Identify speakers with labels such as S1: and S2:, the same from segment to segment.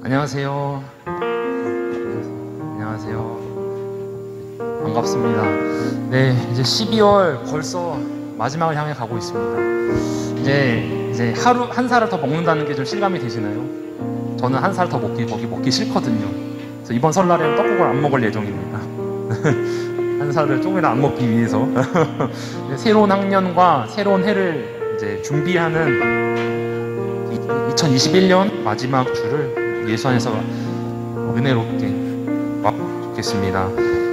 S1: 안녕하세요. 안녕하세요. 반갑습니다. 네, 이제 12월 벌써 마지막을 향해 가고 있습니다. 이제 하루 한 살을 더 먹는다는 게 좀 실감이 되시나요? 저는 한 살 더 먹기 싫거든요. 그래서 이번 설날에는 떡국을 안 먹을 예정입니다. 한 살을 조금이라도 안 먹기 위해서. 새로운 학년과 새로운 해를 이제 준비하는 2021년 마지막 주를 예수 안에서 은혜롭게 맞고 좋겠습니다.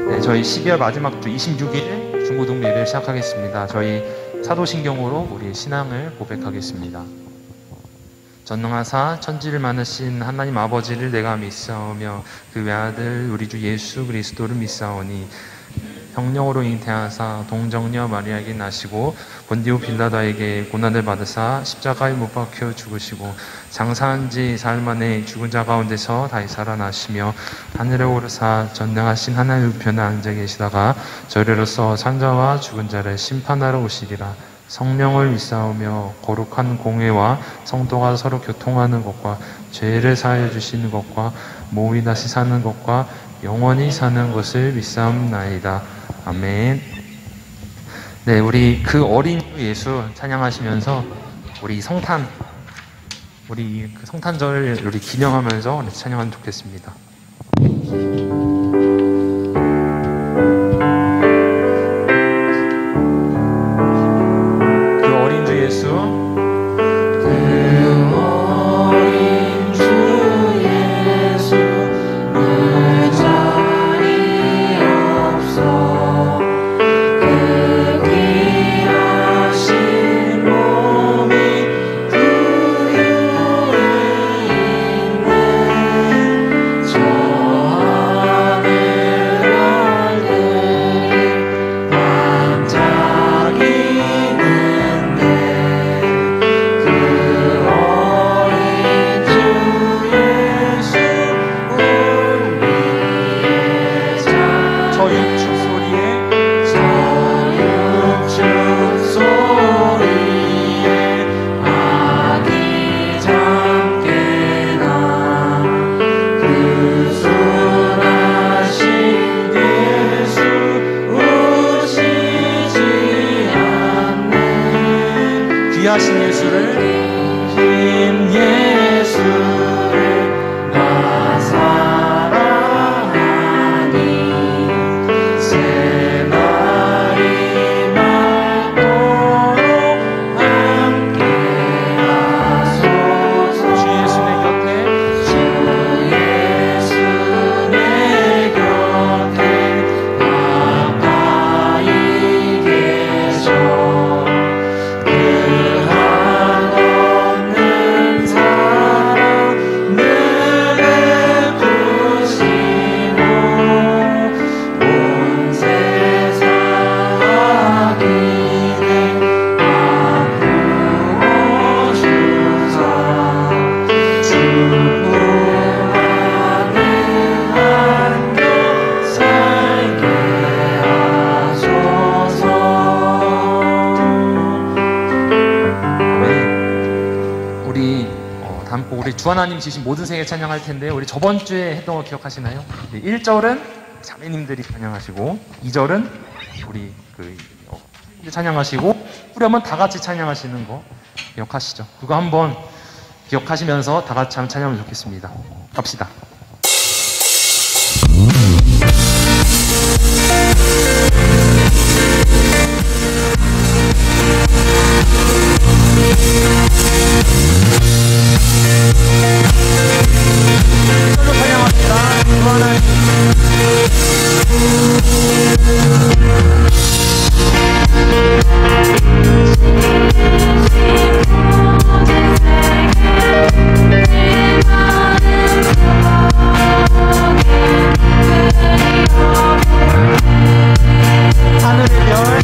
S1: 네, 저희 12월 마지막 주 26일 중고등부 예배를 시작하겠습니다. 저희 사도신경으로 우리의 신앙을 고백하겠습니다. 전능하사 천지를 만드신 하나님 아버지를 내가 믿사오며 그 외아들 우리 주 예수 그리스도를 믿사오니 성령으로 잉태하사 동정녀 마리아에게 나시고 본디오 빌라다에게 고난을 받으사 십자가에 못 박혀 죽으시고 장사한 지 사흘 만에 죽은 자 가운데서 다시 살아나시며 하늘에 오르사 전능하신 하나님 우편에 앉아 계시다가 저리로서 산자와 죽은 자를 심판하러 오시리라. 성령을 믿사오며 거룩한 공회와 성도가 서로 교통하는 것과 죄를 사하여 주시는 것과 몸이 다시 사는 것과 영원히 사는 것을 믿사옵나이다. 아멘. 네, 우리 그 어린 예수 찬양하시면서 우리 성탄, 우리 그 성탄절을 우리 기념하면서 찬양하면 좋겠습니다. 그 어린 주 예수. 귀하신 예수를 긴 예수를 나 사랑하니 새날이 맑도록 함께 하소서. 주 예수 내 곁에 주 예수 내 곁에 가까이 계셔. 우리 주 하나님 주신 모든 생애 찬양할 텐데요. 우리 저번 주에 했던 거 기억하시나요? 1절은 자매님들이 찬양하시고 2절은 우리 찬양하시고 후렴은 다 같이 찬양하시는 거 기억하시죠? 그거 한번 기억하시면서 다 같이 한번 찬양하면 좋겠습니다. 갑시다. 이걸로 찬양합니다. 주 하나님. 하늘의 별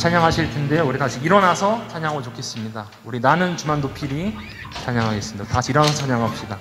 S1: 찬양하실 텐데 우리 다시 일어나서 찬양하면 좋겠습니다. 우리 나는 주만 높이리 찬양하겠습니다. 다시 일어나서 찬양합시다.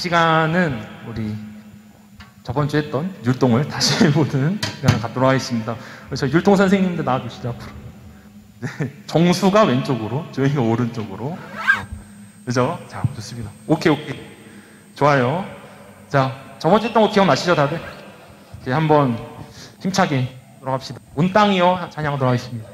S1: 시간은 우리 저번 주에 했던 율동을 다시 해보는 시간을 갖도록 하겠습니다. 그래서 율동 선생님들 나와주시죠, 앞으로. 정수가 왼쪽으로, 조용히가 오른쪽으로. 그죠? 자, 좋습니다. 오케이. 좋아요. 자, 저번주 했던 거 기억나시죠, 다들? 이제 한번 힘차게 돌아갑시다. 온 땅이요. 찬양 돌아가겠습니다.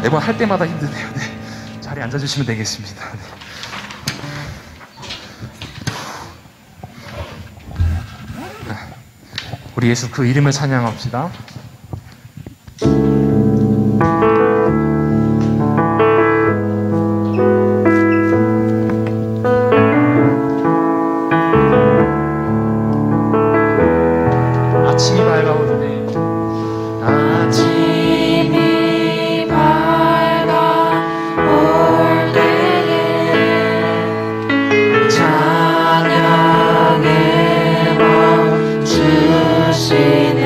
S1: 매번 할 때마다 힘드네요. 네. 자리에 앉아주시면 되겠습니다. 네. 우리 예수 그 이름을 찬양합시다. 아침이 밝아오네. 아침이 밝아올 때에 찬양의 마음 주시네.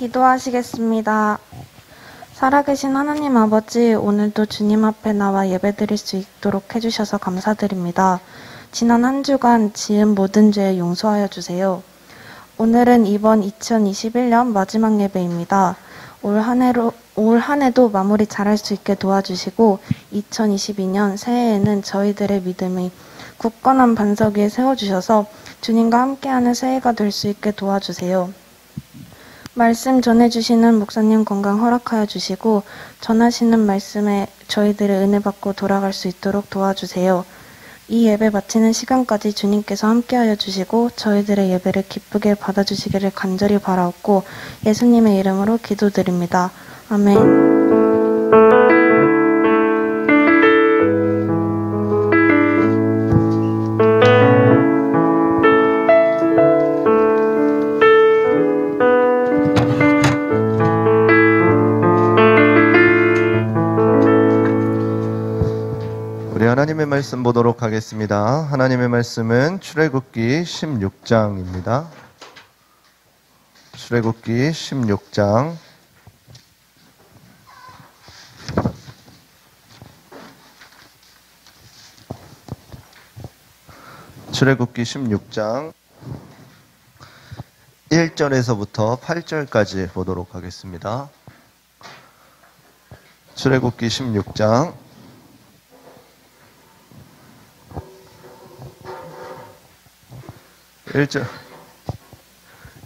S2: 기도하시겠습니다. 살아계신 하나님 아버지, 오늘도 주님 앞에 나와 예배드릴 수 있도록 해주셔서 감사드립니다. 지난 한 주간 지은 모든 죄 용서하여 주세요. 오늘은 이번 2021년 마지막 예배입니다. 올 한 해도 마무리 잘할 수 있게 도와주시고 2022년 새해에는 저희들의 믿음이 굳건한 반석 위에 세워주셔서 주님과 함께하는 새해가 될 수 있게 도와주세요. 말씀 전해주시는 목사님 건강 허락하여 주시고 전하시는 말씀에 저희들의 은혜 받고 돌아갈 수 있도록 도와주세요. 이 예배 마치는 시간까지 주님께서 함께하여 주시고 저희들의 예배를 기쁘게 받아주시기를 간절히 바라옵고 예수님의 이름으로 기도드립니다. 아멘.
S3: 하나님의 말씀 보도록 하겠습니다. 하나님의 말씀은 출애굽기 16장입니다. 출애굽기 16장 출애굽기 16장 1절에서부터 8절까지 보도록 하겠습니다. 출애굽기 16장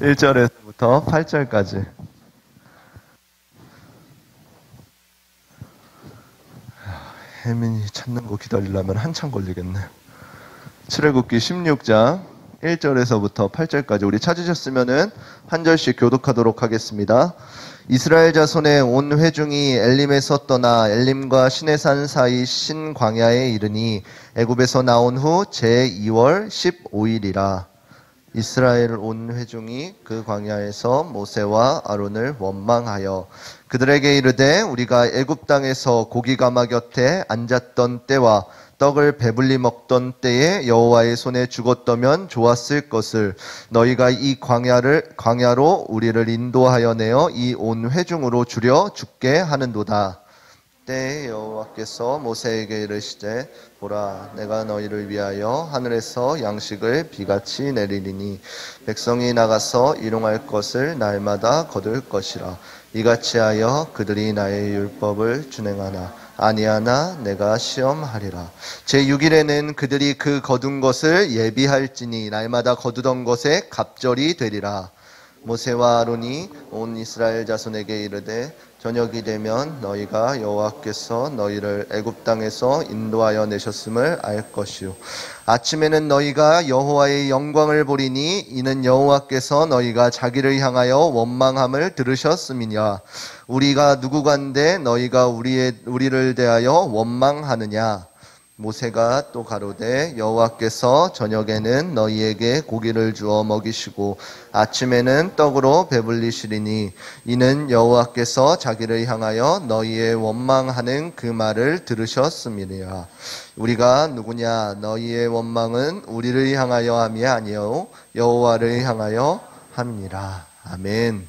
S3: 1절에서부터 8절까지. 혜민이 찾는 거 기다리려면 한참 걸리겠네. 출애굽기 16장 1절에서부터 8절까지 우리 찾으셨으면은 한 절씩 교독하도록 하겠습니다. 이스라엘 자손의 온 회중이 엘림에서 떠나 엘림과 시내산 사이 신 광야에 이르니 애굽에서 나온 후 제2월 15일이라. 이스라엘 온 회중이 그 광야에서 모세와 아론을 원망하여 그들에게 이르되 우리가 애굽 땅에서 고기 가마 곁에 앉았던 때와 떡을 배불리 먹던 때에 여호와의 손에 죽었더면 좋았을 것을 너희가 이 광야로 우리를 인도하여 내어 이 온 회중으로 주려 죽게 하는도다. 때에 여호와께서 모세에게 이르시되 보라 내가 너희를 위하여 하늘에서 양식을 비같이 내리리니 백성이 나가서 일용할 것을 날마다 거둘 것이라. 이같이 하여 그들이 나의 율법을 준행하나 아니하나 내가 시험하리라. 제6일에는 그들이 그 거둔 것을 예비할지니 날마다 거두던 것에 갑절이 되리라. 모세와 아론이 온 이스라엘 자손에게 이르되 저녁이 되면 너희가 여호와께서 너희를 애굽 땅에서 인도하여 내셨음을 알 것이요 아침에는 너희가 여호와의 영광을 보리니 이는 여호와께서 너희가 자기를 향하여 원망함을 들으셨음이냐. 우리가 누구간데 너희가 우리를 대하여 원망하느냐. 모세가 또 가로되 여호와께서 저녁에는 너희에게 고기를 주어 먹이시고 아침에는 떡으로 배불리시리니 이는 여호와께서 자기를 향하여 너희의 원망하는 그 말을 들으셨음이니라. 우리가 누구냐. 너희의 원망은 우리를 향하여 함이 아니요 여호와를 향하여 함이니라. 아멘.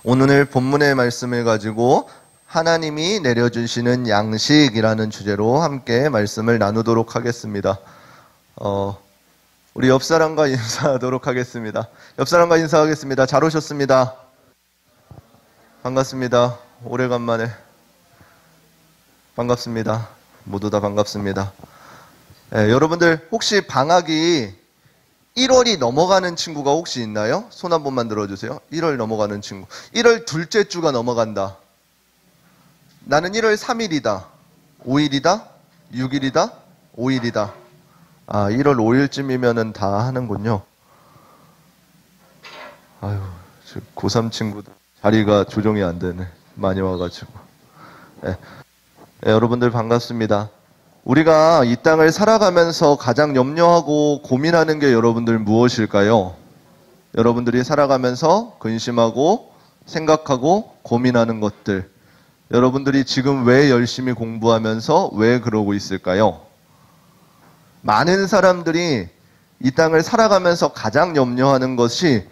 S3: 오늘 본문의 말씀을 가지고 하나님이 내려주시는 양식이라는 주제로 함께 말씀을 나누도록 하겠습니다. 우리 옆사람과 인사하도록 하겠습니다. 옆사람과 인사하겠습니다. 잘 오셨습니다. 반갑습니다. 오래간만에 반갑습니다. 모두 다 반갑습니다. 여러분들 혹시 방학이 1월이 넘어가는 친구가 혹시 있나요? 손 한 번만 들어주세요. 1월 넘어가는 친구. 1월 둘째 주가 넘어간다. 나는 1월 3일이다. 5일이다. 6일이다. 5일이다. 1월 5일쯤이면은 다 하는군요. 아유, 고3 친구들 자리가 조정이 안 되네. 많이 와가지고. 여러분들 반갑습니다. 우리가 이 땅을 살아가면서 가장 염려하고 고민하는 게 여러분들 무엇일까요? 여러분들이 살아가면서 근심하고 생각하고 고민하는 것들. 여러분들이 지금 왜 열심히 공부하면서 왜 그러고 있을까요? 많은 사람들이 이 땅을 살아가면서 가장 염려하는 것이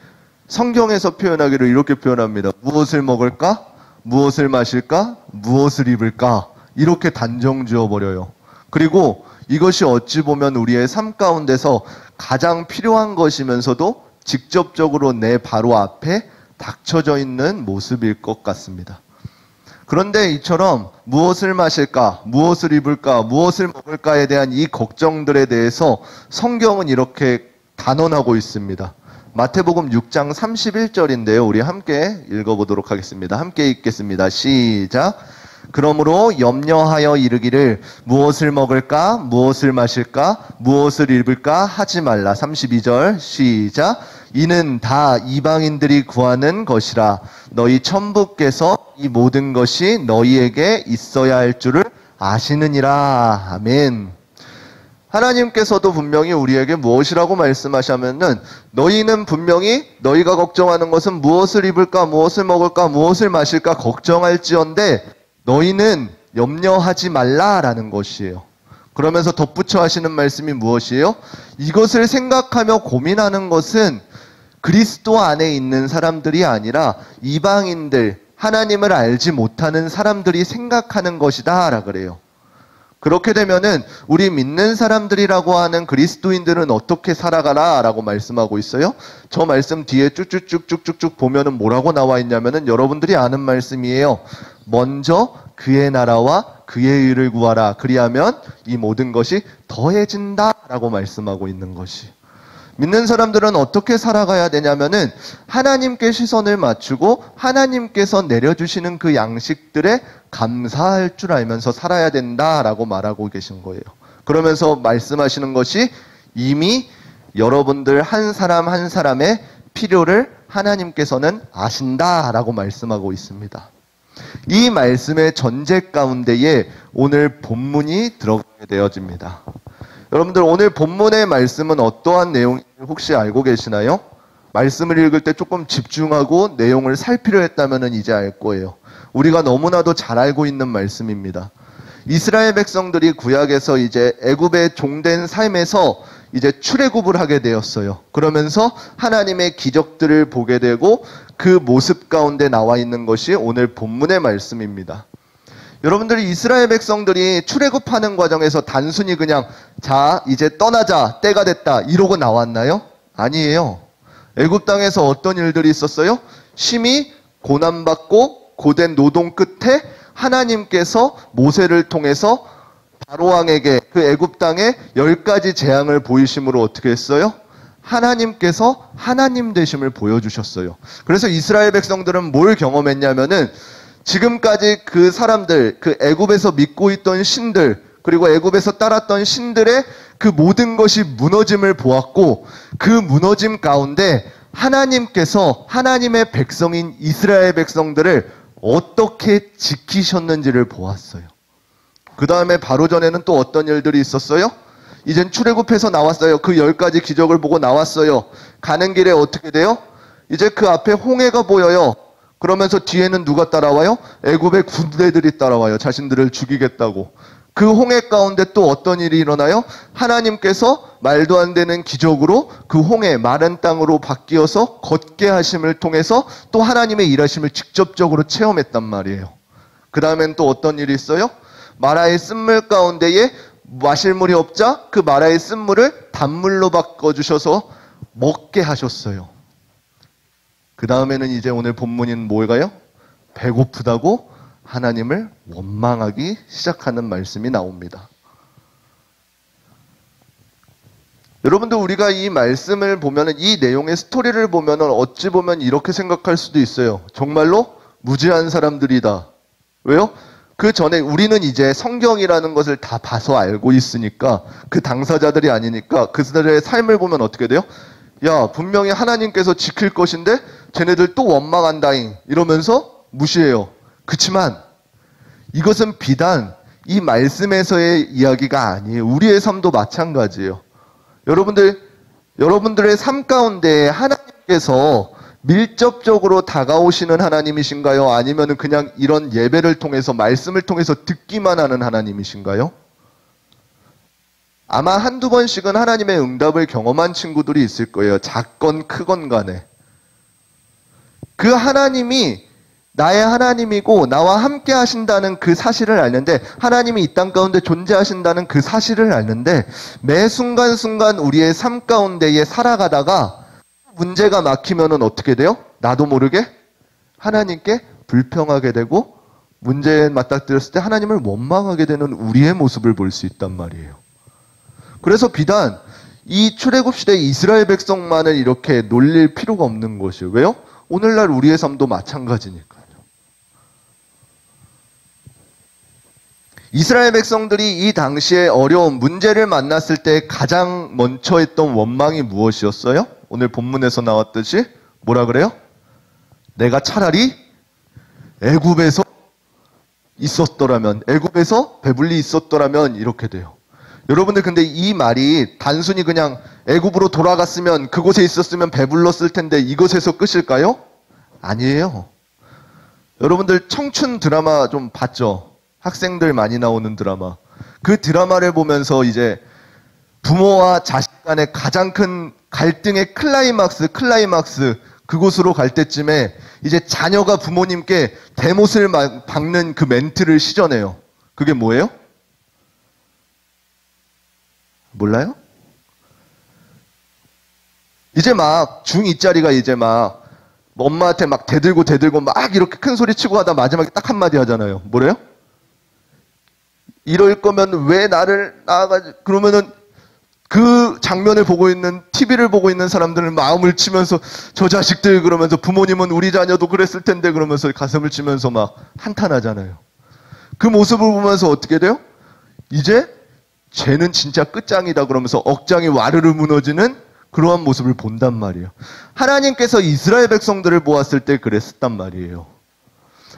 S3: 성경에서 표현하기를 이렇게 표현합니다. 무엇을 먹을까? 무엇을 마실까? 무엇을 입을까? 이렇게 단정 지어버려요. 그리고 이것이 어찌 보면 우리의 삶 가운데서 가장 필요한 것이면서도 직접적으로 내 바로 앞에 닥쳐져 있는 모습일 것 같습니다. 그런데 이처럼 무엇을 마실까, 무엇을 입을까, 무엇을 먹을까에 대한 이 걱정들에 대해서 성경은 이렇게 단언하고 있습니다. 마태복음 6장 31절인데요. 우리 함께 읽어보도록 하겠습니다. 함께 읽겠습니다. 시작. 그러므로 염려하여 이르기를 무엇을 먹을까, 무엇을 마실까, 무엇을 입을까 하지 말라. 32절 시작. 이는 다 이방인들이 구하는 것이라. 너희 천부께서 이 모든 것이 너희에게 있어야 할 줄을 아시느니라. 아멘. 하나님께서도 분명히 우리에게 무엇이라고 말씀하시면은 너희는 분명히 너희가 걱정하는 것은 무엇을 입을까, 무엇을 먹을까, 무엇을 마실까 걱정할지언데 너희는 염려하지 말라라는 것이에요. 그러면서 덧붙여 하시는 말씀이 무엇이에요? 이것을 생각하며 고민하는 것은 그리스도 안에 있는 사람들이 아니라 이방인들, 하나님을 알지 못하는 사람들이 생각하는 것이다 라 그래요. 그렇게 되면은 우리 믿는 사람들이라고 하는 그리스도인들은 어떻게 살아가라 라고 말씀하고 있어요. 저 말씀 뒤에 쭉쭉쭉쭉쭉 보면은 뭐라고 나와 있냐면은 여러분들이 아는 말씀이에요. 먼저 그의 나라와 그의 의를 구하라. 그리하면 이 모든 것이 더해진다 라고 말씀하고 있는 것이. 믿는 사람들은 어떻게 살아가야 되냐면은 하나님께 시선을 맞추고 하나님께서 내려주시는 그 양식들에 감사할 줄 알면서 살아야 된다라고 말하고 계신 거예요. 그러면서 말씀하시는 것이 이미 여러분들 한 사람 한 사람의 필요를 하나님께서는 아신다라고 말씀하고 있습니다. 이 말씀의 전제 가운데에 오늘 본문이 들어가게 되어집니다. 여러분들 오늘 본문의 말씀은 어떠한 내용인지 혹시 알고 계시나요? 말씀을 읽을 때 조금 집중하고 내용을 살피려 했다면 이제 알 거예요. 우리가 너무나도 잘 알고 있는 말씀입니다. 이스라엘 백성들이 구약에서 이제 애굽의 종된 삶에서 이제 출애굽을 하게 되었어요. 그러면서 하나님의 기적들을 보게 되고 그 모습 가운데 나와 있는 것이 오늘 본문의 말씀입니다. 여러분들이 이스라엘 백성들이 출애굽하는 과정에서 단순히 그냥 자 이제 떠나자 때가 됐다 이러고 나왔나요? 아니에요. 애굽 땅에서 어떤 일들이 있었어요? 심히 고난받고 고된 노동 끝에 하나님께서 모세를 통해서 바로왕에게 그 애굽 땅에 10가지 재앙을 보이심으로 어떻게 했어요? 하나님께서 하나님 되심을 보여주셨어요. 그래서 이스라엘 백성들은 뭘 경험했냐면은 지금까지 그 사람들, 그 애굽에서 믿고 있던 신들, 그리고 애굽에서 따랐던 신들의 그 모든 것이 무너짐을 보았고 그 무너짐 가운데 하나님께서 하나님의 백성인 이스라엘 백성들을 어떻게 지키셨는지를 보았어요. 그 다음에 바로 전에는 또 어떤 일들이 있었어요? 이젠 출애굽해서 나왔어요. 그 10가지 기적을 보고 나왔어요. 가는 길에 어떻게 돼요? 이제 그 앞에 홍해가 보여요. 그러면서 뒤에는 누가 따라와요? 애굽의 군대들이 따라와요. 자신들을 죽이겠다고. 그 홍해 가운데 또 어떤 일이 일어나요? 하나님께서 말도 안 되는 기적으로 그 홍해 마른 땅으로 바뀌어서 걷게 하심을 통해서 또 하나님의 일하심을 직접적으로 체험했단 말이에요. 그 다음엔 또 어떤 일이 있어요? 마라의 쓴물 가운데에 마실 물이 없자 그 마라의 쓴물을 단물로 바꿔주셔서 먹게 하셨어요. 그 다음에는 이제 오늘 본문인 뭘까요? 배고프다고 하나님을 원망하기 시작하는 말씀이 나옵니다. 여러분들 우리가 이 말씀을 보면은 이 내용의 스토리를 보면은 어찌 보면 이렇게 생각할 수도 있어요. 정말로 무지한 사람들이다. 왜요? 그 전에 우리는 이제 성경이라는 것을 다 봐서 알고 있으니까 그 당사자들이 아니니까 그들의 삶을 보면 어떻게 돼요? 야, 분명히 하나님께서 지킬 것인데 쟤네들 또 원망한다잉 이러면서 무시해요. 그치만 이것은 비단 이 말씀에서의 이야기가 아니에요. 우리의 삶도 마찬가지예요. 여러분들의 삶 가운데 하나님께서 밀접적으로 다가오시는 하나님이신가요? 아니면 그냥 이런 예배를 통해서 말씀을 통해서 듣기만 하는 하나님이신가요? 아마 한두 번씩은 하나님의 응답을 경험한 친구들이 있을 거예요. 작건 크건 간에. 그 하나님이 나의 하나님이고 나와 함께 하신다는 그 사실을 알는데, 하나님이 이 땅 가운데 존재하신다는 그 사실을 알는데, 매 순간순간 우리의 삶 가운데에 살아가다가 문제가 막히면은 어떻게 돼요? 나도 모르게 하나님께 불평하게 되고, 문제에 맞닥뜨렸을 때 하나님을 원망하게 되는 우리의 모습을 볼 수 있단 말이에요. 그래서 비단 이 출애굽 시대 이스라엘 백성만을 이렇게 놀릴 필요가 없는 것이에요. 왜요? 오늘날 우리의 삶도 마찬가지니까요. 이스라엘 백성들이 이 당시에 어려운 문제를 만났을 때 가장 먼저 했던 원망이 무엇이었어요? 오늘 본문에서 나왔듯이 뭐라 그래요? 내가 차라리 애굽에서 있었더라면, 애굽에서 배불리 있었더라면, 이렇게 돼요. 여러분들, 근데 이 말이 단순히 그냥 애굽으로 돌아갔으면, 그곳에 있었으면 배불렀을 텐데 이것에서 끝일까요? 아니에요. 여러분들 청춘 드라마 좀 봤죠? 학생들 많이 나오는 드라마. 그 드라마를 보면서 이제 부모와 자식 간의 가장 큰 갈등의 클라이막스, 그곳으로 갈 때쯤에 이제 자녀가 부모님께 대못을 박는 그 멘트를 시전해요. 그게 뭐예요? 몰라요? 이제 막 중2짜리가 이제 막 엄마한테 막 대들고 막 이렇게 큰 소리 치고 하다 마지막에 딱 한마디 하잖아요. 뭐래요? 이럴 거면 왜 나를 낳아가지고, 그러면은 그 장면을 보고 있는, TV를 보고 있는 사람들은 마음을 치면서, 저 자식들 그러면서, 부모님은 우리 자녀도 그랬을 텐데 그러면서 가슴을 치면서 막 한탄하잖아요. 그 모습을 보면서 어떻게 돼요? 이제 쟤는 진짜 끝장이다 그러면서 억장이 와르르 무너지는 그러한 모습을 본단 말이에요. 하나님께서 이스라엘 백성들을 보았을 때 그랬었단 말이에요.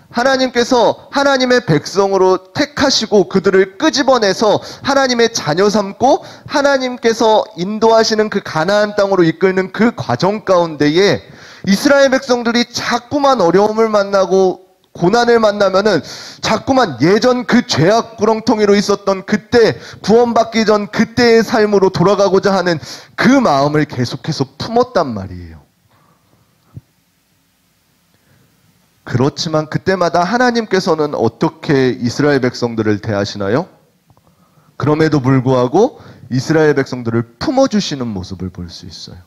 S3: 하나님께서 하나님의 백성으로 택하시고 그들을 끄집어내서 하나님의 자녀 삼고 하나님께서 인도하시는 그 가나안 땅으로 이끄는 그 과정 가운데에 이스라엘 백성들이 자꾸만 어려움을 만나고 고난을 만나면은 자꾸만 예전 그 죄악 구렁텅이로 있었던 그때, 구원받기 전 그때의 삶으로 돌아가고자 하는 그 마음을 계속해서 품었단 말이에요. 그렇지만 그때마다 하나님께서는 어떻게 이스라엘 백성들을 대하시나요? 그럼에도 불구하고 이스라엘 백성들을 품어주시는 모습을 볼 수 있어요.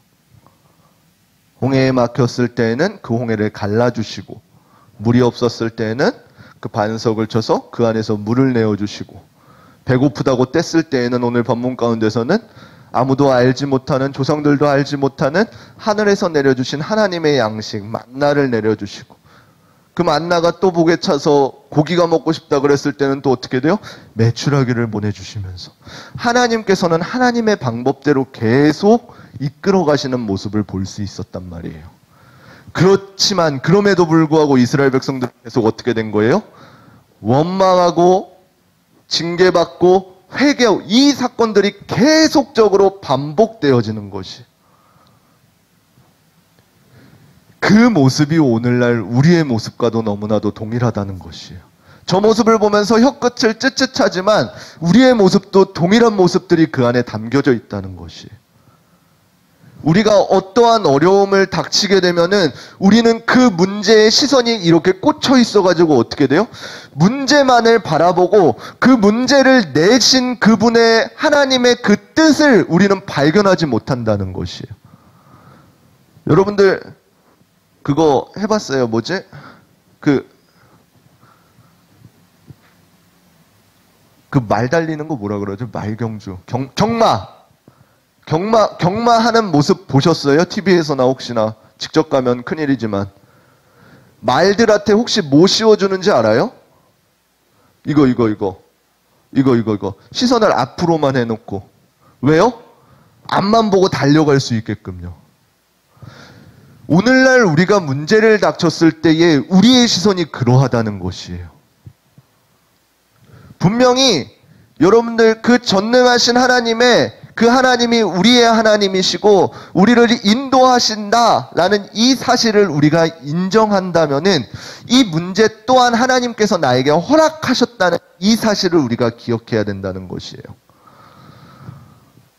S3: 홍해에 막혔을 때에는 그 홍해를 갈라주시고, 물이 없었을 때에는 그 반석을 쳐서 그 안에서 물을 내어주시고, 배고프다고 뗐을 때에는 오늘 본문 가운데서는 아무도 알지 못하는, 조상들도 알지 못하는 하늘에서 내려주신 하나님의 양식 만나를 내려주시고, 그 만나가 또 목에 차서 고기가 먹고 싶다 그랬을 때는 또 어떻게 돼요? 메추라기를 보내주시면서 하나님께서는 하나님의 방법대로 계속 이끌어 가시는 모습을 볼 수 있었단 말이에요. 그렇지만 그럼에도 불구하고 이스라엘 백성들은 계속 어떻게 된 거예요? 원망하고 징계받고 회개하고, 이 사건들이 계속적으로 반복되어지는 것이, 그 모습이 오늘날 우리의 모습과도 너무나도 동일하다는 것이에요. 저 모습을 보면서 혀끝을 쯧쯧하지만 우리의 모습도 동일한 모습들이 그 안에 담겨져 있다는 것이에요. 우리가 어떠한 어려움을 닥치게 되면은 우리는 그 문제의 시선이 이렇게 꽂혀 있어가지고 어떻게 돼요? 문제만을 바라보고 그 문제를 내신 그분의 하나님의 그 뜻을 우리는 발견하지 못한다는 것이에요. 여러분들 그거 해봤어요? 뭐지? 그 말 달리는 거 뭐라 그러죠? 말경주. 경마하는 모습 보셨어요? TV에서나 혹시나. 직접 가면 큰일이지만. 말들한테 혹시 뭐 씌워주는지 알아요? 이거. 시선을 앞으로만 해놓고. 왜요? 앞만 보고 달려갈 수 있게끔요. 오늘날 우리가 문제를 닥쳤을 때에 우리의 시선이 그러하다는 것이에요. 분명히 여러분들 그 전능하신 하나님의 그 하나님이 우리의 하나님이시고 우리를 인도하신다라는 이 사실을 우리가 인정한다면은 이 문제 또한 하나님께서 나에게 허락하셨다는 이 사실을 우리가 기억해야 된다는 것이에요.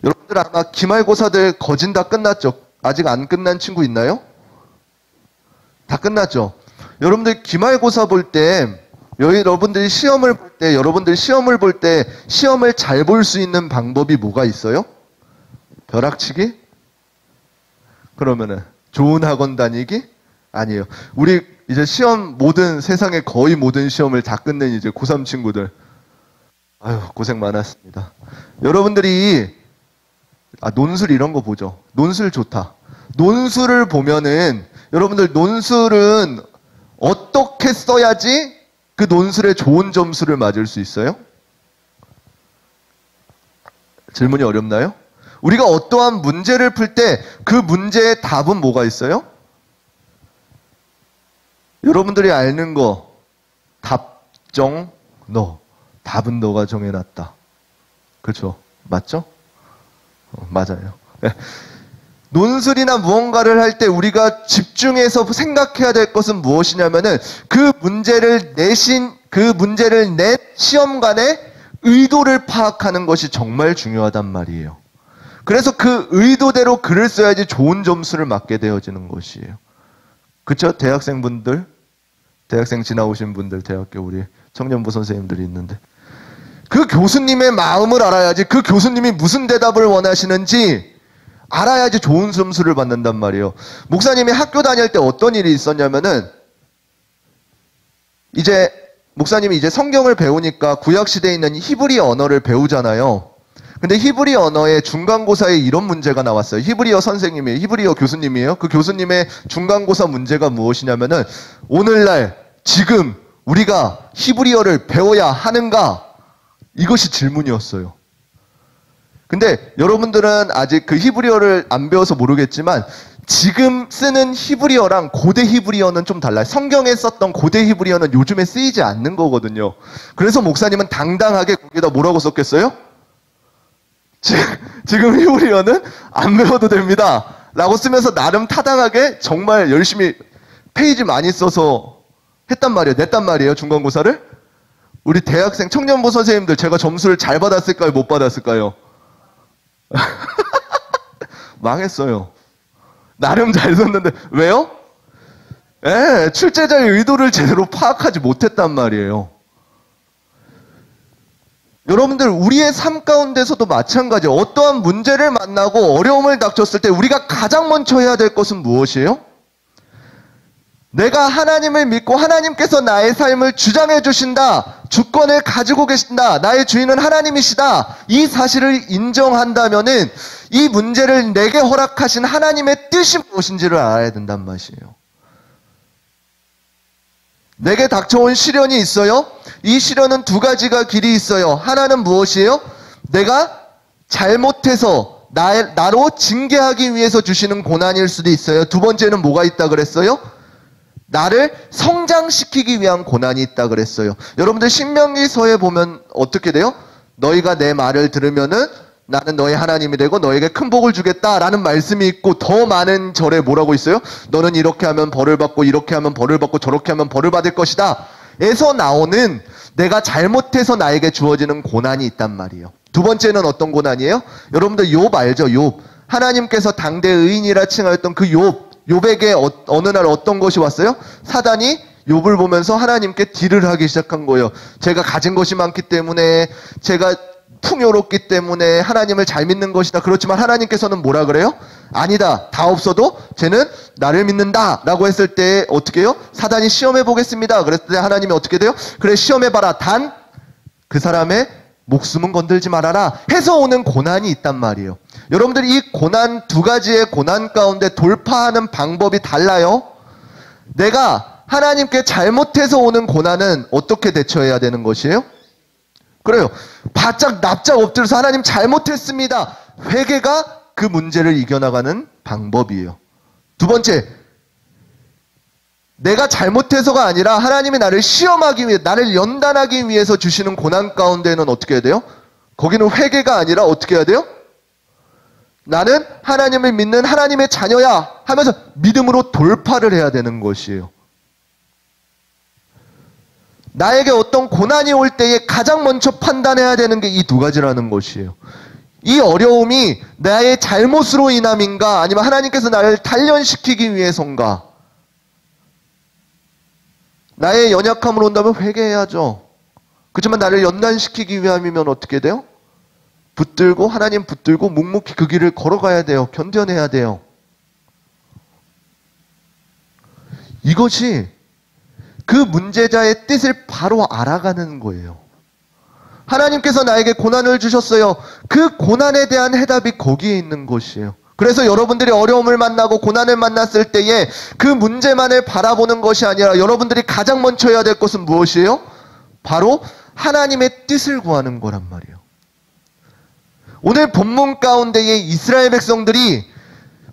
S3: 여러분들 아마 기말고사들 거진 다 끝났죠? 아직 안 끝난 친구 있나요? 다 끝났죠. 여러분들 기말고사 볼 때, 여러분들이 시험을 볼 때 시험을 잘 볼 수 있는 방법이 뭐가 있어요? 벼락치기? 그러면은 좋은 학원 다니기? 아니에요. 우리 이제 세상의 거의 모든 시험을 다 끝낸 이제 고3 친구들. 아유, 고생 많았습니다. 여러분들이, 논술 이런 거 보죠. 논술 좋다. 논술을 보면은, 여러분들 논술은 어떻게 써야지 그 논술에 좋은 점수를 맞을 수 있어요? 질문이 어렵나요? 우리가 어떠한 문제를 풀 때 그 문제의 답은 뭐가 있어요? 여러분들이 아는 거, 답정 너. 답은 너가 정해놨다. 그렇죠? 맞죠? 맞아요. 네. 논술이나 무언가를 할 때 우리가 집중해서 생각해야 될 것은 무엇이냐면은 그 문제를 낸 시험관의 의도를 파악하는 것이 정말 중요하단 말이에요. 그래서 그 의도대로 글을 써야지 좋은 점수를 맞게 되어지는 것이에요. 그쵸? 대학생 지나오신 분들, 대학교 우리 청년부 선생님들이 있는데. 그 교수님의 마음을 알아야지, 그 교수님이 무슨 대답을 원하시는지 알아야지 좋은 점수를 받는단 말이에요. 목사님이 학교 다닐 때 어떤 일이 있었냐면은, 목사님이 이제 성경을 배우니까 구약시대에 있는 히브리 언어를 배우잖아요. 근데 히브리 언어의 중간고사에 이런 문제가 나왔어요. 히브리어 선생님이에요. 히브리어 교수님이에요. 그 교수님의 중간고사 문제가 무엇이냐면은, 오늘날, 지금, 우리가 히브리어를 배워야 하는가? 이것이 질문이었어요. 근데 여러분들은 아직 그 히브리어를 안 배워서 모르겠지만 지금 쓰는 히브리어랑 고대 히브리어는 좀 달라요. 성경에 썼던 고대 히브리어는 요즘에 쓰이지 않는 거거든요. 그래서 목사님은 당당하게 거기다 뭐라고 썼겠어요? 지금 히브리어는 안 배워도 됩니다. 라고 쓰면서 나름 타당하게 정말 열심히 페이지 많이 써서 냈단 말이에요. 중간고사를. 우리 대학생 청년부 선생님들 제가 점수를 잘 받았을까요? 못 받았을까요? 망했어요. 나름 잘 썼는데 왜요? 출제자의 의도를 제대로 파악하지 못했단 말이에요. 여러분들 우리의 삶 가운데서도 마찬가지예요. 어떠한 문제를 만나고 어려움을 닥쳤을 때 우리가 가장 먼저 해야 될 것은 무엇이에요? 내가 하나님을 믿고 하나님께서 나의 삶을 주장해 주신다. 주권을 가지고 계신다. 나의 주인은 하나님이시다. 이 사실을 인정한다면은 이 문제를 내게 허락하신 하나님의 뜻이 무엇인지를 알아야 된단 말이에요. 내게 닥쳐온 시련이 있어요. 이 시련은 두 가지가 길이 있어요. 하나는 무엇이에요? 내가 잘못해서 나로 징계하기 위해서 주시는 고난일 수도 있어요. 두 번째는 뭐가 있다 그랬어요? 나를 성장시키기 위한 고난이 있다 그랬어요. 여러분들 신명기서에 보면 어떻게 돼요? 너희가 내 말을 들으면은 나는 너의 하나님이 되고 너에게 큰 복을 주겠다라는 말씀이 있고 더 많은 절에 뭐라고 있어요? 너는 이렇게 하면 벌을 받고 이렇게 하면 벌을 받고 저렇게 하면 벌을 받을 것이다. 에서 나오는 내가 잘못해서 나에게 주어지는 고난이 있단 말이에요. 두 번째는 어떤 고난이에요? 여러분들 욥 알죠? 욥. 하나님께서 당대 의인이라 칭하였던 그 욥에게 어느 날 어떤 것이 왔어요? 사단이 욥을 보면서 하나님께 딜을 하기 시작한 거예요. 제가 가진 것이 많기 때문에, 제가 풍요롭기 때문에 하나님을 잘 믿는 것이다. 그렇지만 하나님께서는 뭐라 그래요? 아니다. 다 없어도 쟤는 나를 믿는다. 라고 했을 때 어떻게 해요? 사단이 시험해 보겠습니다. 그랬을 때 하나님이 어떻게 돼요? 그래, 시험해봐라. 단 그 사람의 목숨은 건들지 말아라 해서 오는 고난이 있단 말이에요. 여러분들 이 고난, 두 가지의 고난 가운데 돌파하는 방법이 달라요. 내가 하나님께 잘못해서 오는 고난은 어떻게 대처해야 되는 것이에요? 그래요. 바짝 납작 엎드려서 하나님 잘못했습니다. 회개가 그 문제를 이겨나가는 방법이에요. 두 번째, 내가 잘못해서가 아니라 하나님이 나를 시험하기 위해, 나를 연단하기 위해서 주시는 고난 가운데는 어떻게 해야 돼요? 거기는 회개가 아니라 어떻게 해야 돼요? 나는 하나님을 믿는 하나님의 자녀야 하면서 믿음으로 돌파를 해야 되는 것이에요. 나에게 어떤 고난이 올 때에 가장 먼저 판단해야 되는 게 이 두 가지라는 것이에요. 이 어려움이 나의 잘못으로 인함인가 아니면 하나님께서 나를 단련시키기 위해서인가. 나의 연약함으로 온다면 회개해야죠. 그렇지만 나를 연단시키기 위함이면 어떻게 돼요? 붙들고 하나님 붙들고 묵묵히 그 길을 걸어가야 돼요. 견뎌내야 돼요. 이것이 그 문제자의 뜻을 바로 알아가는 거예요. 하나님께서 나에게 고난을 주셨어요. 그 고난에 대한 해답이 거기에 있는 것이에요. 그래서 여러분들이 어려움을 만나고 고난을 만났을 때에 그 문제만을 바라보는 것이 아니라 여러분들이 가장 먼저 해야 될 것은 무엇이에요? 바로 하나님의 뜻을 구하는 거란 말이에요. 오늘 본문 가운데에 이스라엘 백성들이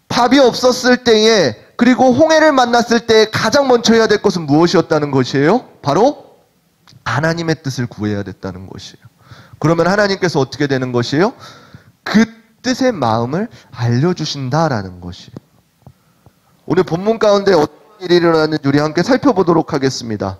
S3: 밥이 없었을 때에 그리고 홍해를 만났을 때 가장 먼저 해야 될 것은 무엇이었다는 것이에요? 바로 하나님의 뜻을 구해야 됐다는 것이에요. 그러면 하나님께서 어떻게 되는 것이에요? 그 뜻의 마음을 알려주신다라는 것이에요. 오늘 본문 가운데 어떤 일이 일어나는지 우리 함께 살펴보도록 하겠습니다.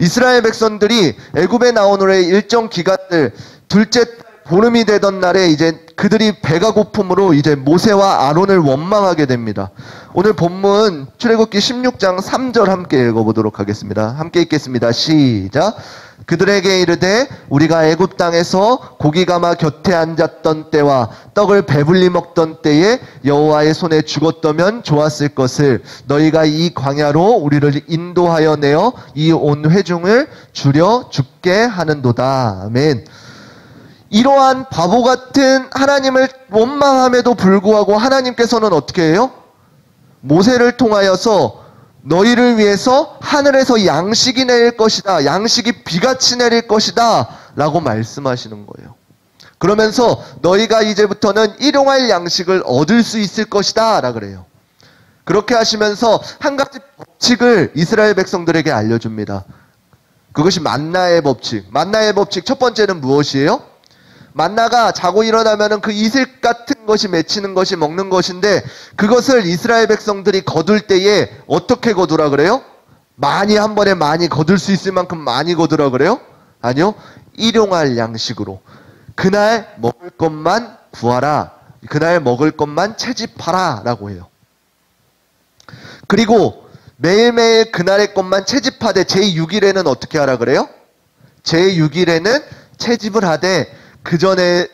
S3: 이스라엘 백성들이 애굽에 나온 후에 일정 기간들 둘째 보름이 되던 날에 이제 그들이 배가 고픔으로 이제 모세와 아론을 원망하게 됩니다. 오늘 본문 출애굽기 16장 3절 함께 읽어보도록 하겠습니다. 함께 읽겠습니다. 시작. 그들에게 이르되 우리가 애굽 땅에서 고기 가마 곁에 앉았던 때와 떡을 배불리 먹던 때에 여호와의 손에 죽었다면 좋았을 것을 너희가 이 광야로 우리를 인도하여 내어 이 온 회중을 줄여 죽게 하는도다. 아멘. 이러한 바보 같은 하나님을 원망함에도 불구하고 하나님께서는 어떻게 해요? 모세를 통하여서 너희를 위해서 하늘에서 양식이 내릴 것이다. 양식이 비같이 내릴 것이다. 라고 말씀하시는 거예요. 그러면서 너희가 이제부터는 일용할 양식을 얻을 수 있을 것이다. 라 그래요. 그렇게 하시면서 한 가지 법칙을 이스라엘 백성들에게 알려줍니다. 그것이 만나의 법칙. 만나의 법칙 첫 번째는 무엇이에요? 만나가 자고 일어나면은 그 이슬 같은 것이 맺히는 것이 먹는 것인데 그것을 이스라엘 백성들이 거둘 때에 어떻게 거두라 그래요? 많이 한 번에 많이 거둘 수 있을 만큼 많이 거두라 그래요? 아니요. 일용할 양식으로. 그날 먹을 것만 구하라. 그날 먹을 것만 채집하라 라고 해요. 그리고 매일매일 그날의 것만 채집하되 제6일에는 어떻게 하라 그래요? 제6일에는 채집을 하되 그 전에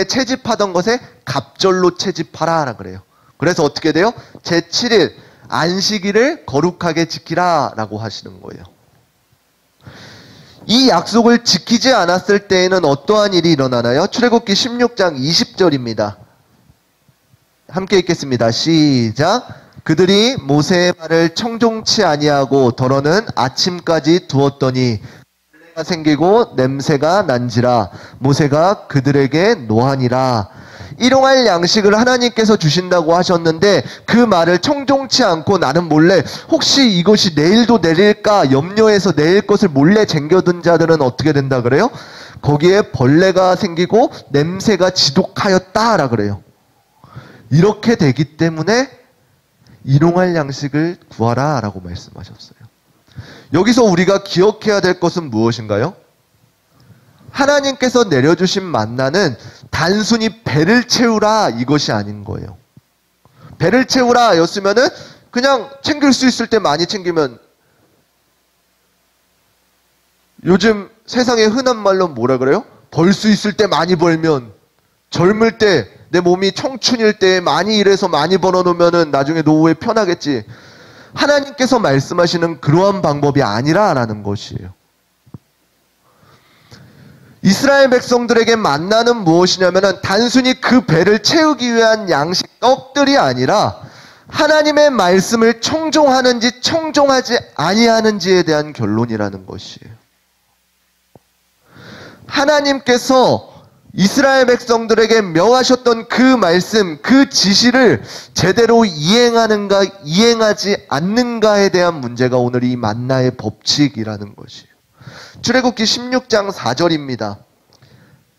S3: 채집하던 것에 갑절로 채집하라 그래요. 그래서 어떻게 돼요? 제7일 안식일을 거룩하게 지키라 라고 하시는 거예요. 이 약속을 지키지 않았을 때에는 어떠한 일이 일어나나요? 출애굽기 16장 20절입니다. 함께 읽겠습니다. 시작. 그들이 모세의 말을 청종치 아니하고 더러는 아침까지 두었더니 생기고 냄새가 난지라 모세가 그들에게 노하니라. 일용할 양식을 하나님께서 주신다고 하셨는데 그 말을 청종치 않고 나는 몰래 혹시 이것이 내일도 내릴까 염려해서 내일 것을 몰래 쟁겨둔 자들은 어떻게 된다 그래요? 거기에 벌레가 생기고 냄새가 지독하였다라 그래요. 이렇게 되기 때문에 일용할 양식을 구하라 라고 말씀하셨어요. 여기서 우리가 기억해야 될 것은 무엇인가요? 하나님께서 내려주신 만나는 단순히 배를 채우라 이것이 아닌 거예요. 배를 채우라 였으면은 그냥 챙길 수 있을 때 많이 챙기면, 요즘 세상에 흔한 말로 뭐라 그래요? 벌 수 있을 때 많이 벌면, 젊을 때 내 몸이 청춘일 때 많이 일해서 많이 벌어놓으면은 나중에 노후에 편하겠지. 하나님께서 말씀하시는 그러한 방법이 아니라라는 것이에요. 이스라엘 백성들에게 만나는 무엇이냐면은 단순히 그 배를 채우기 위한 양식 떡들이 아니라 하나님의 말씀을 청종하는지 청종하지 아니하는지에 대한 결론이라는 것이에요. 하나님께서 이스라엘 백성들에게 명하셨던 그 말씀, 그 지시를 제대로 이행하는가, 이행하지 않는가에 대한 문제가 오늘 이 만나의 법칙이라는 것이에요. 출애굽기 16장 4절입니다.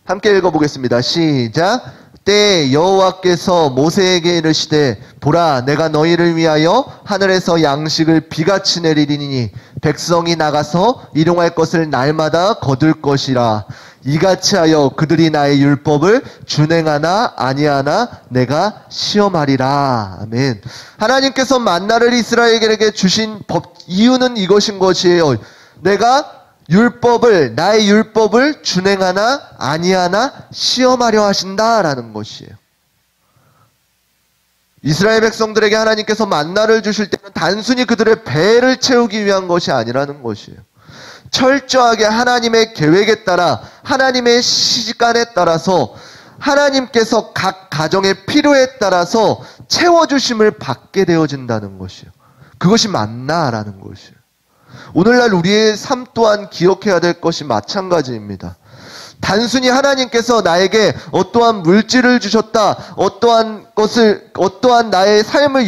S3: 함께 읽어보겠습니다. 시작. 때에 여호와께서 모세에게 이르시되 보라 내가 너희를 위하여 하늘에서 양식을 비같이 내리리니 백성이 나가서 일용할 것을 날마다 거둘 것이라. 이같이 하여 그들이 나의 율법을 준행하나 아니하나 내가 시험하리라. 아멘. 하나님께서 만나를 이스라엘에게 주신 법 이유는 이것인 것이에요. 내가 나의 율법을 준행하나 아니하나 시험하려 하신다라는 것이에요. 이스라엘 백성들에게 하나님께서 만나를 주실 때는 단순히 그들의 배를 채우기 위한 것이 아니라는 것이에요. 철저하게 하나님의 계획에 따라 하나님의 시간에 따라서 하나님께서 각 가정의 필요에 따라서 채워주심을 받게 되어진다는 것이에요. 그것이 만나라는 것이에요. 오늘날 우리의 삶 또한 기억해야 될 것이 마찬가지입니다. 단순히 하나님께서 나에게 어떠한 물질을 주셨다, 어떠한 나의 삶을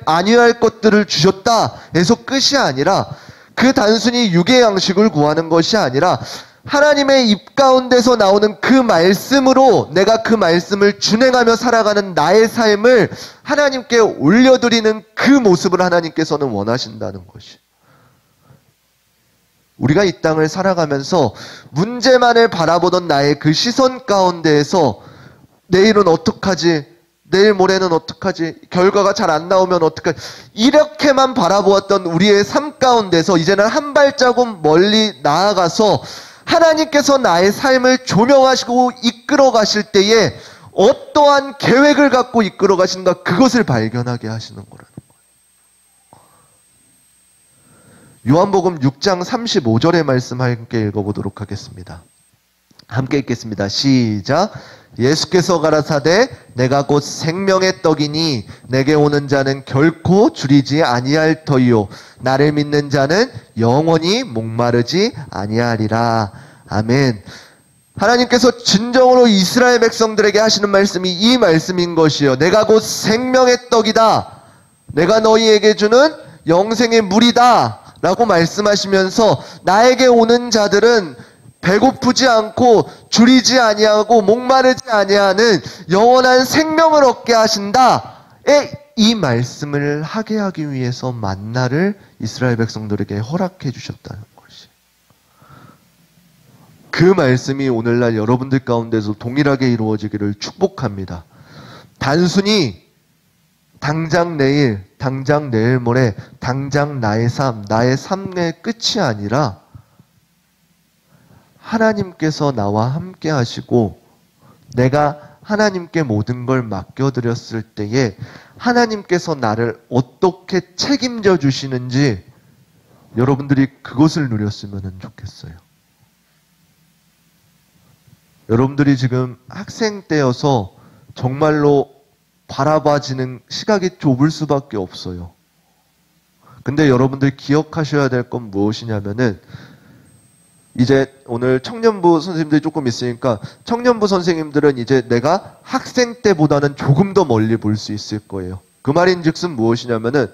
S3: 안위할 것들을 주셨다 해서 끝이 아니라, 그 단순히 육의 양식을 구하는 것이 아니라 하나님의 입 가운데서 나오는 그 말씀으로 내가 그 말씀을 준행하며 살아가는 나의 삶을 하나님께 올려드리는 그 모습을 하나님께서는 원하신다는 것이. 우리가 이 땅을 살아가면서 문제만을 바라보던 나의 그 시선 가운데에서 내일은 어떡하지? 내일 모레는 어떡하지? 결과가 잘 안 나오면 어떡하지? 이렇게만 바라보았던 우리의 삶 가운데서 이제는 한 발자국 멀리 나아가서 하나님께서 나의 삶을 조명하시고 이끌어 가실 때에 어떠한 계획을 갖고 이끌어 가시는가, 그것을 발견하게 하시는 거라는 거예요. 요한복음 6장 35절의 말씀 함께 읽어보도록 하겠습니다. 함께 읽겠습니다. 시작. 예수께서 가라사대 내가 곧 생명의 떡이니 내게 오는 자는 결코 줄이지 아니할 터이요 나를 믿는 자는 영원히 목마르지 아니하리라. 아멘. 하나님께서 진정으로 이스라엘 백성들에게 하시는 말씀이 이 말씀인 것이요, 내가 곧 생명의 떡이다, 내가 너희에게 주는 영생의 물이다 라고 말씀하시면서 나에게 오는 자들은 배고프지 않고 줄이지 아니하고 목마르지 아니하는 영원한 생명을 얻게 하신다에, 이 말씀을 하게 하기 위해서 만나를 이스라엘 백성들에게 허락해 주셨다는 것이. 그 말씀이 오늘날 여러분들 가운데서 동일하게 이루어지기를 축복합니다. 단순히 당장 내일, 당장 내일 모레, 당장 나의 삶의 끝이 아니라 하나님께서 나와 함께 하시고 내가 하나님께 모든 걸 맡겨드렸을 때에 하나님께서 나를 어떻게 책임져 주시는지 여러분들이 그것을 누렸으면 좋겠어요. 여러분들이 지금 학생 때여서 정말로 바라봐지는 시각이 좁을 수밖에 없어요. 근데 여러분들 기억하셔야 될 건 무엇이냐면은, 이제 오늘 청년부 선생님들이 조금 있으니까 청년부 선생님들은 이제 내가 학생 때보다는 조금 더 멀리 볼 수 있을 거예요. 그 말인즉슨 무엇이냐면은,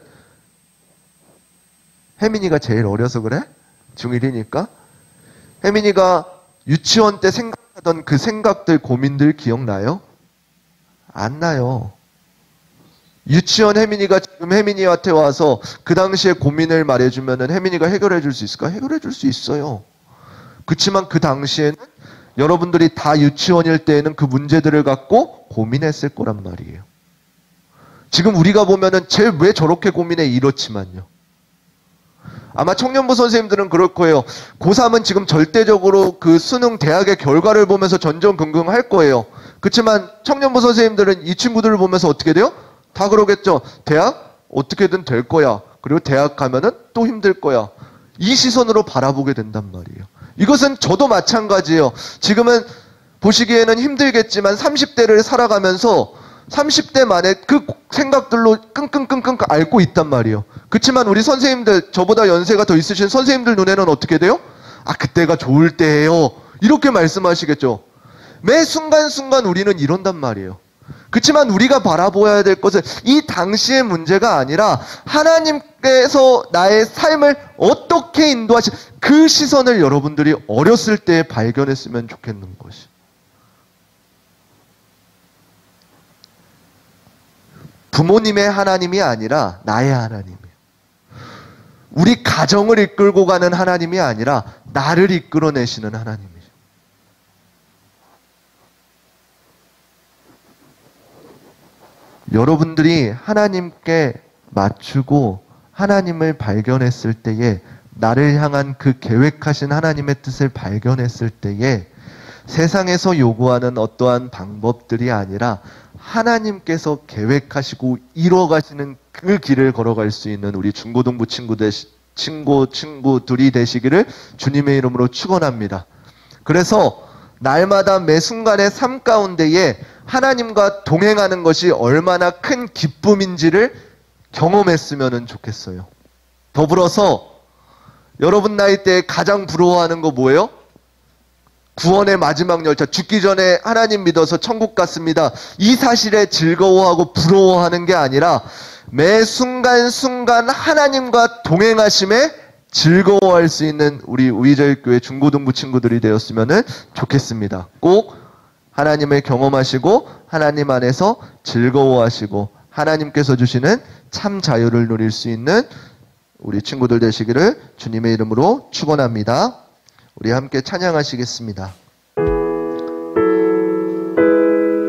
S3: 혜민이가 제일 어려서 그래? 중1이니까? 혜민이가 유치원 때 생각하던 그 생각들, 고민들 기억나요? 안 나요. 유치원 혜민이가 지금 혜민이한테 와서 그 당시에 고민을 말해주면은 혜민이가 해결해 줄 수 있을까? 해결해 줄 수 있어요. 그렇지만 그 당시에는 여러분들이 다 유치원일 때에는 그 문제들을 갖고 고민했을 거란 말이에요. 지금 우리가 보면은 쟤 왜 저렇게 고민해? 이렇지만요. 아마 청년부 선생님들은 그럴 거예요. 고3은 지금 절대적으로 그 수능 대학의 결과를 보면서 전전긍긍 할 거예요. 그렇지만 청년부 선생님들은 이 친구들을 보면서 어떻게 돼요? 다 그러겠죠. 대학 어떻게든 될 거야. 그리고 대학 가면은 또 힘들 거야. 이 시선으로 바라보게 된단 말이에요. 이것은 저도 마찬가지예요. 지금은 보시기에는 힘들겠지만 30대를 살아가면서 30대 만에 그 생각들로 끙끙끙끙 앓고 있단 말이에요. 그렇지만 우리 선생님들, 저보다 연세가 더 있으신 선생님들 눈에는 어떻게 돼요? 아, 그때가 좋을 때예요. 이렇게 말씀하시겠죠. 매 순간순간 우리는 이런단 말이에요. 그렇지만 우리가 바라보아야 될 것은 이 당시의 문제가 아니라 하나님께서 나의 삶을 어떻게 인도하시, 그 시선을 여러분들이 어렸을 때 발견했으면 좋겠는 것이. 부모님의 하나님이 아니라 나의 하나님이에요. 우리 가정을 이끌고 가는 하나님이 아니라 나를 이끌어내시는 하나님이에요. 여러분들이 하나님께 맞추고 하나님을 발견했을 때에, 나를 향한 그 계획하신 하나님의 뜻을 발견했을 때에 세상에서 요구하는 어떠한 방법들이 아니라 하나님께서 계획하시고 이뤄가시는 그 길을 걸어갈 수 있는 우리 중고등부 친구들이 되시기를 주님의 이름으로 축원합니다. 그래서 날마다 매 순간의 삶 가운데에 하나님과 동행하는 것이 얼마나 큰 기쁨인지를 경험했으면 좋겠어요. 더불어서 여러분 나이 때 가장 부러워하는 거 뭐예요? 구원의 마지막 열차, 죽기 전에 하나님 믿어서 천국 갔습니다. 이 사실에 즐거워하고 부러워하는 게 아니라 매 순간순간 하나님과 동행하심에 즐거워할 수 있는 우리 우이저일교회 중고등부 친구들이 되었으면 좋겠습니다. 꼭 하나님을 경험하시고 하나님 안에서 즐거워하시고 하나님께서 주시는 참 자유를 누릴 수 있는 우리 친구들 되시기를 주님의 이름으로 축원합니다. 우리 함께 찬양하시겠습니다.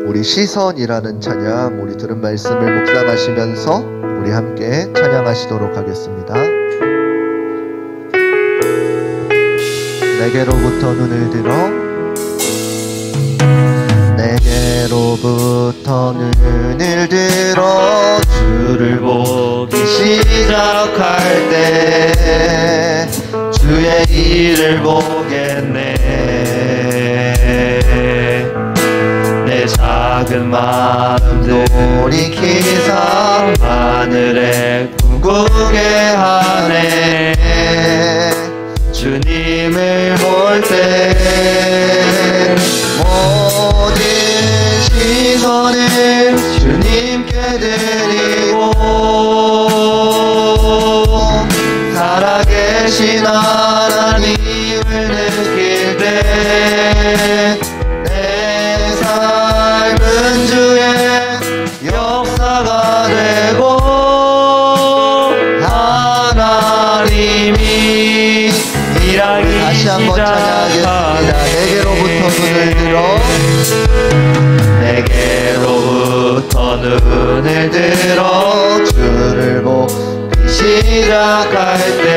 S3: 우리 시선이라는 찬양, 우리 들은 말씀을 묵상하시면서 우리 함께 찬양하시도록 하겠습니다. 내게로부터 눈을 들어, 내게로부터 눈을 들어 주를 보기 시작할 때 주의 일을 보겠네. 내 작은 마음 돌이키사 하늘에 꿈꾸게 하네. 주님을 볼 때 모든 시선을 주님께 드리고 살아계신 하나님을 느낄 때 내 삶은 주의 역사가 되고 하나님이 일하기 다시 한번 찬양하겠습니다. 내게로부터 눈을 들어, 내게로부터 눈을 들어 주를 보기 시작할 때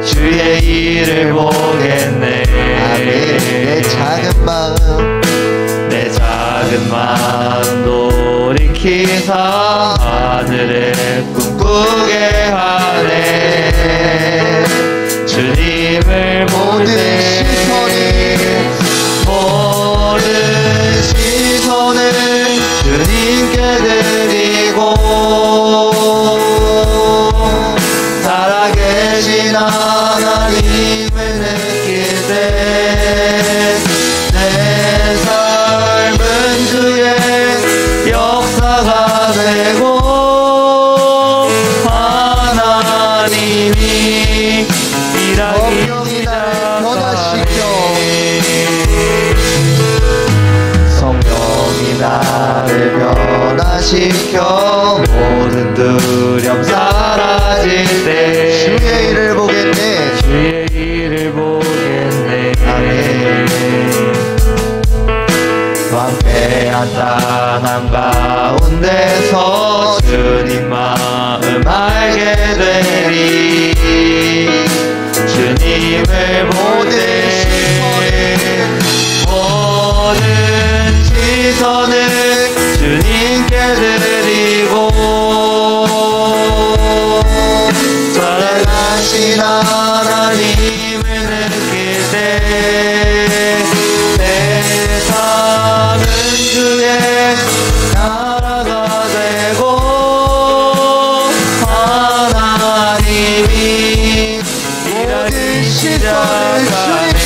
S3: 주의 일을 보겠네. 아멘. 내 작은 마음 돌이키사 하늘에 꿈꾸게 하네. 주님을 모든 시선을 주님께 드리고 살아계신 하나님을 느낄 때 내 삶은 주의 역사가 되고 하나님이 일하기 시작하네. 성령이 나를 변화시켜 모든 두려움 사라질 때 주의 일을 보겠네. 주의 일을 보겠네. 아멘. 황폐한 땅 한가운데서 주님 마음 알게 되리. 주님을 모든 시선을 주님께 드리고 살아가신 하나님을 느낄 때 내 삶은 주의 나라가 되고 하나님이 일하기 시작하네.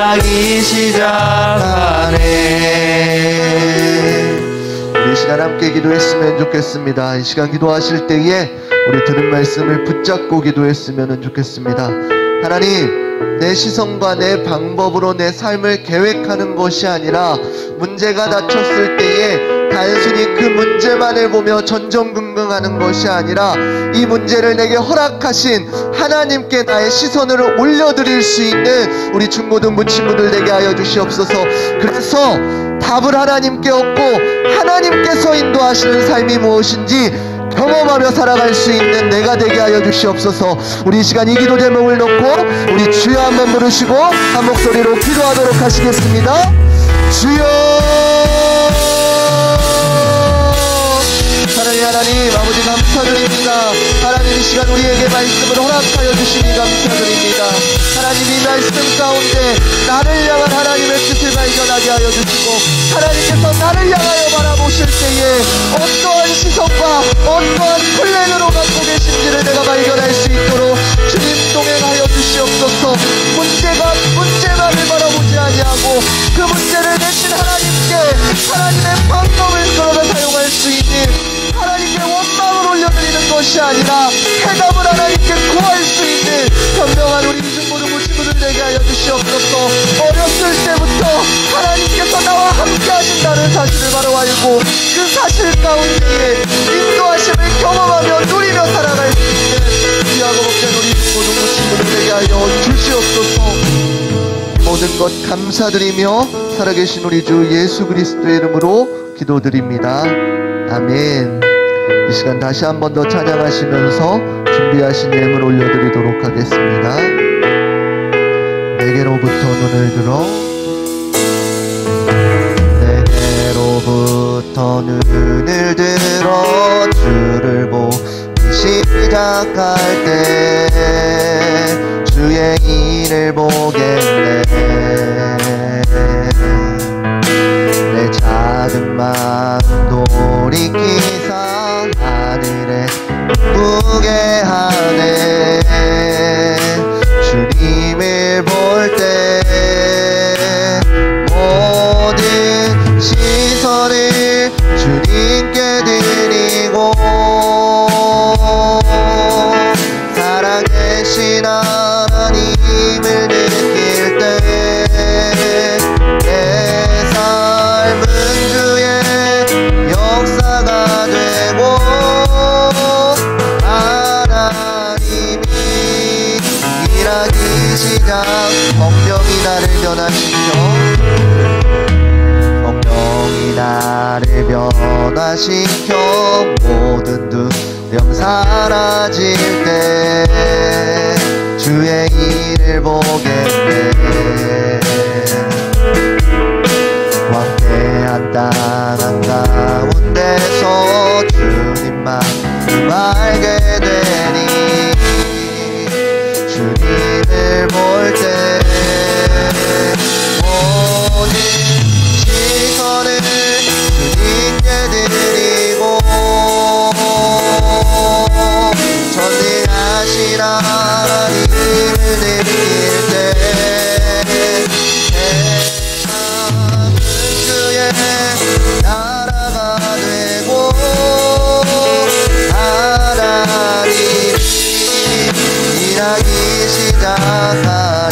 S3: 일하기 시작하네. 우리 이 시간 함께 기도했으면 좋겠습니다. 이 시간 기도하실 때에 우리 들은 말씀을 붙잡고 기도했으면 좋겠습니다. 하나님, 내 시선과 내 방법으로 내 삶을 계획하는 것이 아니라 문제가 닥쳤을 때에 단순히 그 문제만을 보며 전전긍긍하는 것이 아니라 이 문제를 내게 허락하신 하나님께 나의 시선을 올려드릴 수 있는 우리 중고등부 친구들 되게 하여 주시옵소서. 그래서 답을 하나님께 얻고 하나님께서 인도하시는 삶이 무엇인지 경험하며 살아갈 수 있는 내가 되게 하여 주시옵소서. 우리 이 시간 이 기도 제목을 놓고 우리 주여 한번 부르시고 한 목소리로 기도하도록 하시겠습니다. 주여, 사랑의 하나님 아버지 감사드립니다. 하나님 이 시간 우리에게 말씀을 허락하여 주시니 감사드립니다. 하나님 이 말씀 가운데 나를 향한 하나님의 뜻을 발견하게 하여 주시고 하나님께서 나를 향하여 바라보실 때에 어떠한 시선과 어떠한 플랜으로 갖고 계신지를 내가 발견할 수 있도록 주님 동행하여 주시옵소서. 문제가 문제만을 바라보지 아니하고 그 문제를 대신 하나님께 하나님의 방법을 끌어다 사용할 수 있는 하나님께 원망을 올려드리는 것이 아니라 해답을 하나님께 구할 수 있는 현명한 우리 중고등부 친구들 되게 하여 주시옵소서. 어렸을 때부터 하나님께서 나와 함께 하신다는 사실을 바로 알고 그 사실 가운데에 인도하심을 경험하며 누리며 살아갈 수 있는 귀하고 복된 우리 중고등부 친구들 되게 하여 주시옵소서. 모든 것 감사드리며 살아계신 우리 주 예수 그리스도의 이름으로 기도드립니다. 아멘. 이 시간 다시 한 번 더 찬양하시면서 준비하신 예물 올려드리도록 하겠습니다. 내게로부터 눈을 들어, 내게로부터 눈을 들어 주를 보기 시작할 때 주의 일을 보겠네. 내 작은 마음 돌이키사 하늘에 기쁘게 하네. 주님을 볼 때 모든 시선을 주님께 드리고 살아계신 하나님을 느낄 때 내 삶은 주의 역사가 되고 하나님이 일하기 시작. 성령이 나를 변화시켜, 성령이 나를 변화시켜 모든 두려움 사라질 때 주의 일을 보겠네. 황폐한 땅 한가운데서 주님만 알게 되니 주님을 볼 때 모든 시선을 주님께 드리고 전능하신 하나님을 느낄 때 세상은 주의 나라가 되고 하나님이 일하기 시작하네.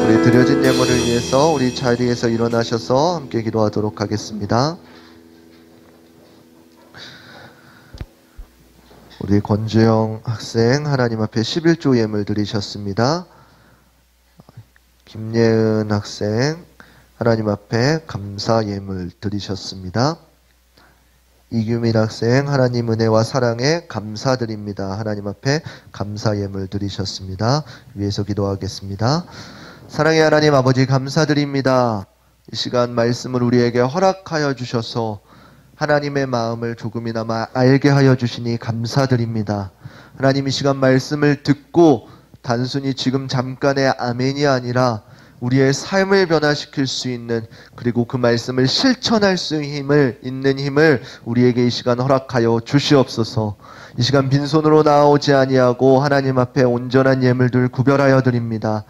S3: 우리 드려진 예물을 위해서 우리 자리에서 일어나셔서 함께 기도하도록 하겠습니다. 우리 권주영 학생 하나님 앞에 11조 예물 드리셨습니다. 김예은 학생 하나님 앞에 감사 예물 드리셨습니다. 이규민 학생 하나님 은혜와 사랑에 감사드립니다. 하나님 앞에 감사 예물 드리셨습니다. 위에서 기도하겠습니다. 사랑의 하나님 아버지 감사드립니다. 이 시간 말씀을 우리에게 허락하여 주셔서 하나님의 마음을 조금이나마 알게 하여 주시니 감사드립니다. 하나님 이 시간 말씀을 듣고 단순히 지금 잠깐의 아멘이 아니라 우리의 삶을 변화시킬 수 있는, 그리고 그 말씀을 실천할 수 있는 힘을 우리에게 이 시간 허락하여 주시옵소서. 이 시간 빈손으로 나아오지 아니하고 하나님 앞에 온전한 예물들 구별하여 드립니다.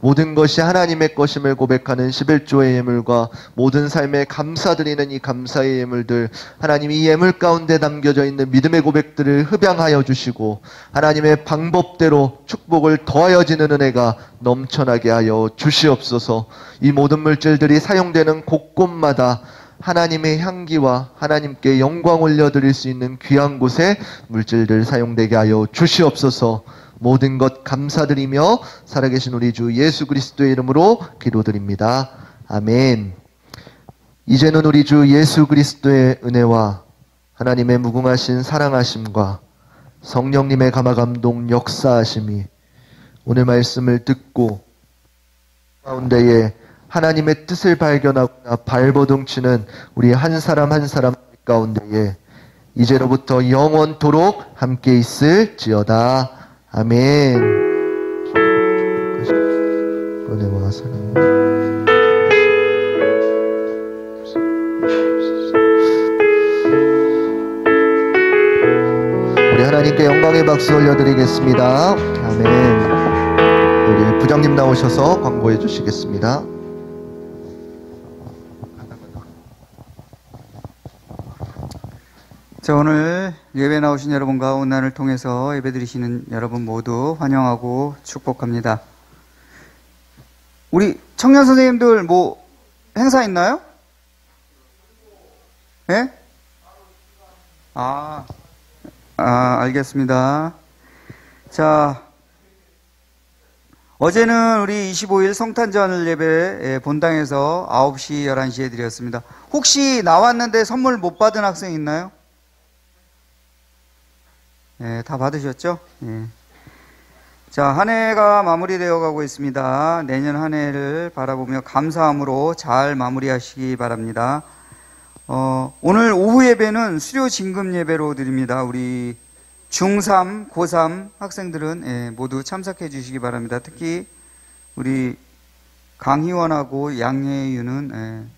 S3: 모든 것이 하나님의 것임을 고백하는 11조의 예물과 모든 삶에 감사드리는 이 감사의 예물들, 하나님 이 예물 가운데 담겨져 있는 믿음의 고백들을 흡양하여 주시고 하나님의 방법대로 축복을 더하여지는 은혜가 넘쳐나게 하여 주시옵소서. 이 모든 물질들이 사용되는 곳곳마다 하나님의 향기와 하나님께 영광 올려드릴 수 있는 귀한 곳에 물질들 사용되게 하여 주시옵소서. 모든 것 감사드리며 살아계신 우리 주 예수 그리스도의 이름으로 기도드립니다. 아멘. 이제는 우리 주 예수 그리스도의 은혜와 하나님의 무궁하신 사랑하심과 성령님의 감화감동 역사하심이 오늘 말씀을 듣고 가운데에 하나님의 뜻을 발견하거나 발버둥치는 우리 한 사람 한 사람 가운데에 이제로부터 영원토록 함께 있을지어다. 아멘. 은혜와 사랑. 우리 하나님께 영광의 박수 올려드리겠습니다. 아멘. 우리 부장님 나오셔서 광고해 주시겠습니다.
S4: 자, 오늘 예배 나오신 여러분과 온난을 통해서 예배 드리시는 여러분 모두 환영하고 축복합니다. 우리 청년 선생님들 뭐 행사 있나요? 예? 알겠습니다. 자, 어제는 우리 25일 성탄절 예배 본당에서 9시, 11시에 드렸습니다. 혹시 나왔는데 선물 못 받은 학생 있나요? 예, 다 받으셨죠? 예. 자, 한 해가 마무리되어 가고 있습니다. 내년 한 해를 바라보며 감사함으로 잘 마무리하시기 바랍니다. 오늘 오후 예배는 수료 진금 예배로 드립니다. 우리 중3, 고3 학생들은 모두 참석해 주시기 바랍니다. 특히 우리 강희원하고 양혜윤은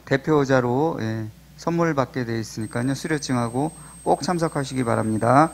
S4: 대표자로 선물 받게 되어 있으니까요. 수료증하고 꼭 참석하시기 바랍니다.